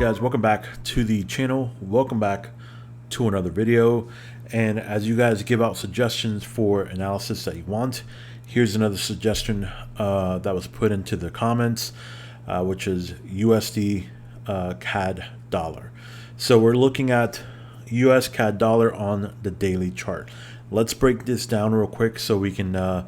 guys, welcome back to the channel. Welcome back to another video. And as you guys give out suggestions for analysis that you want, here's another suggestion that was put into the comments, which is USD CAD dollar. So we're looking at US CAD dollar on the daily chart. Let's break this down real quick so we can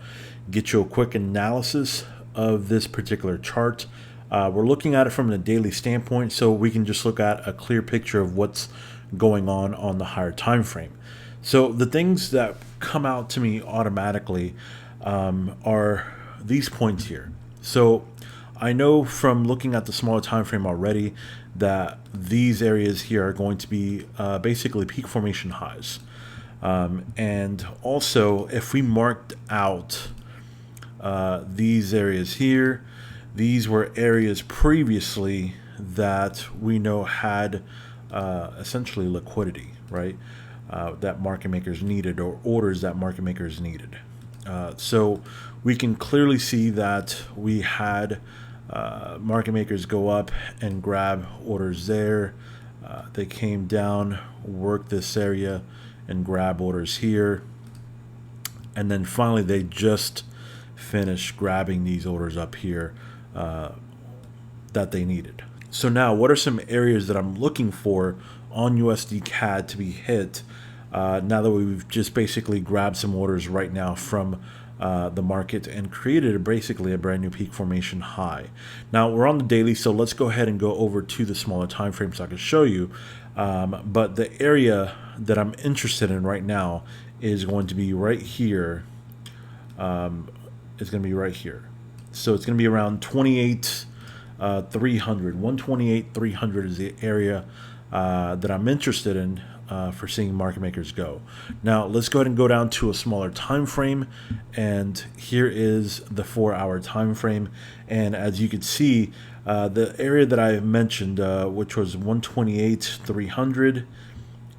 get you a quick analysis of this particular chart. We're looking at it from a daily standpoint, so we can just look at a clear picture of what's going on the higher time frame. So the things that come out to me automatically are these points here. So I know from looking at the smaller time frame already that these areas here are going to be basically peak formation highs. And also, if we marked out these areas here, these were areas previously that we know had essentially liquidity, right? That market makers needed, or orders that market makers needed. So we can clearly see that we had market makers go up and grab orders there. They came down, worked this area, and grab orders here. And then finally, they just finished grabbing these orders up here that they needed. So now, what are some areas that I'm looking for on USDCAD to be hit now that we've just basically grabbed some orders right now from the market and created basically a brand new peak formation high? Now we're on the daily, so let's go ahead and go over to the smaller time frame so I can show you. But the area that I'm interested in right now is going to be right here. It's going to be right here. So it's going to be around 28,300. 128,300 is the area that I'm interested in for seeing market makers go. Now let's go ahead and go down to a smaller time frame, and here is the 4-hour time frame. And as you can see, the area that I mentioned, which was 128,300,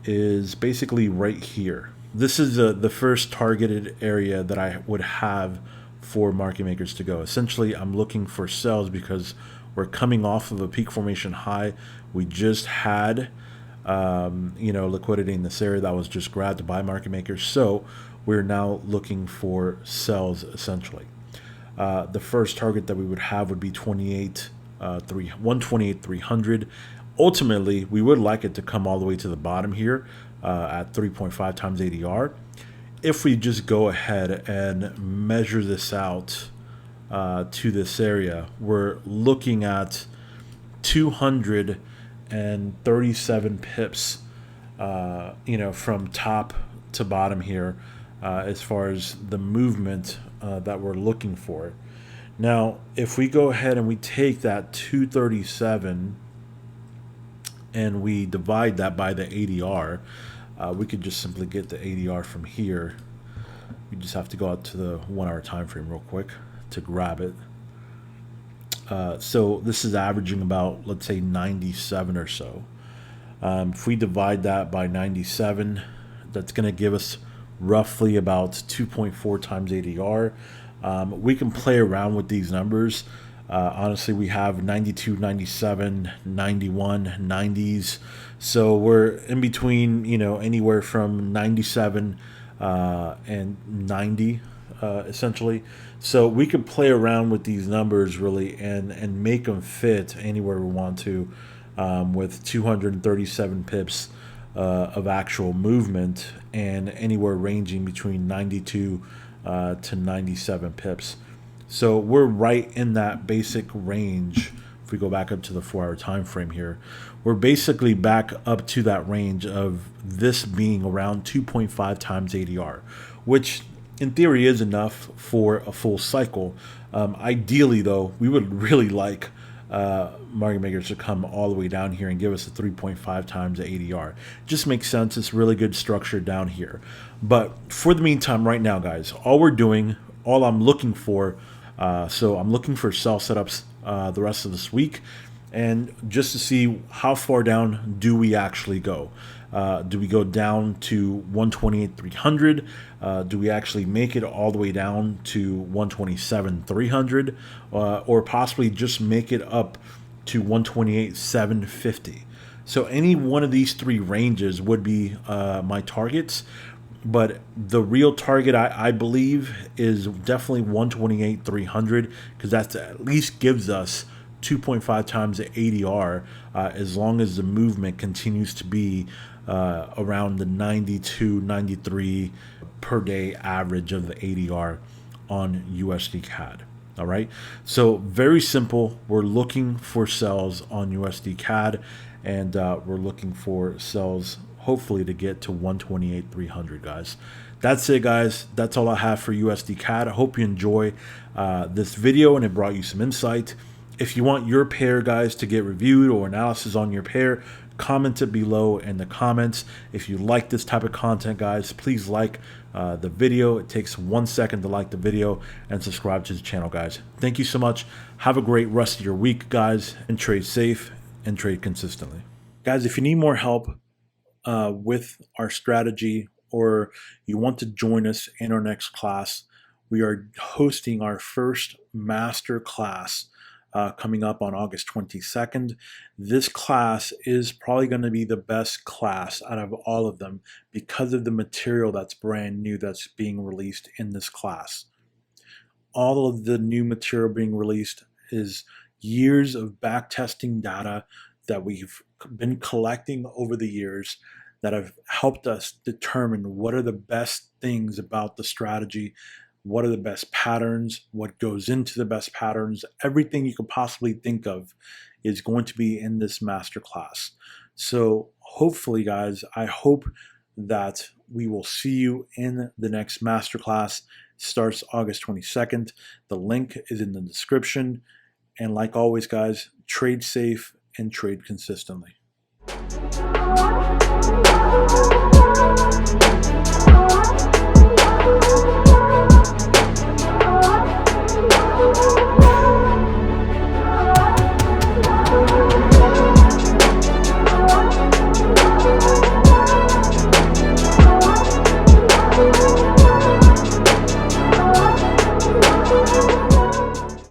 is basically right here. This is the first targeted area that I would have for market makers to go. Essentially, I'm looking for sells because we're coming off of a peak formation high. We just had liquidity in this area that was just grabbed by market makers. So we're now looking for sells essentially. The first target that we would have would be 128,300. Ultimately, we would like it to come all the way to the bottom here at 3.5 times ADR. If we just go ahead and measure this out to this area, we're looking at 237 pips, from top to bottom here, as far as the movement that we're looking for. Now, if we go ahead and we take that 237 and we divide that by the ADR, we could just simply get the ADR from here. We just have to go out to the 1-hour time frame real quick to grab it. So this is averaging about, let's say, 97 or so. If we divide that by 97, that's going to give us roughly about 2.4 times ADR. We can play around with these numbers. Honestly, we have 92, 97, 91, 90s. So we're in between, anywhere from 97 and 90, essentially. So we can play around with these numbers really and make them fit anywhere we want to, with 237 pips of actual movement and anywhere ranging between 92 to 97 pips. So we're right in that basic range. If we go back up to the 4-hour time frame here, we're basically back up to that range of this being around 2.5 times ADR, which in theory is enough for a full cycle. Ideally, though, we would really like market makers to come all the way down here and give us a 3.5 times the ADR. Just makes sense. It's really good structure down here. But for the meantime, right now, guys, all I'm looking for, so I'm looking for sell setups the rest of this week, and just to see how far down do we actually go. Do we go down to 128,300? Do we actually make it all the way down to 127,300, or possibly just make it up to 128,750? So any one of these three ranges would be my targets. But the real target, I believe, is definitely 128 300, because that at least gives us 2.5 times the ADR, as long as the movement continues to be around the 92, 93 per day average of the ADR on USD CAD. All right. So very simple. We're looking for sells on USD CAD, and we're looking for sells hopefully to get to 128 300, guys. That's it, guys. That's all I have for USD CAD. I hope you enjoy this video and it brought you some insight. If you want your pair, guys, to get reviewed or analysis on your pair, comment it below in the comments. If you like this type of content, guys, please like the video. It takes 1 second to like the video, and subscribe to the channel, guys. Thank you so much. Have a great rest of your week, guys, and trade safe and trade consistently. Guys, if you need more help with our strategy, or you want to join us in our next class, we are hosting our first master class coming up on August 22nd. This class is probably going to be the best class out of all of them because of the material that's brand new that's being released in this class. All of the new material being released is years of backtesting data that we've been collecting over the years that have helped us determine what are the best things about the strategy, what are the best patterns, what goes into the best patterns. Everything you could possibly think of is going to be in this masterclass. So hopefully, guys, I hope that we will see you in the next masterclass. It starts August 22nd. The link is in the description. And like always, guys, trade safe and trade consistently.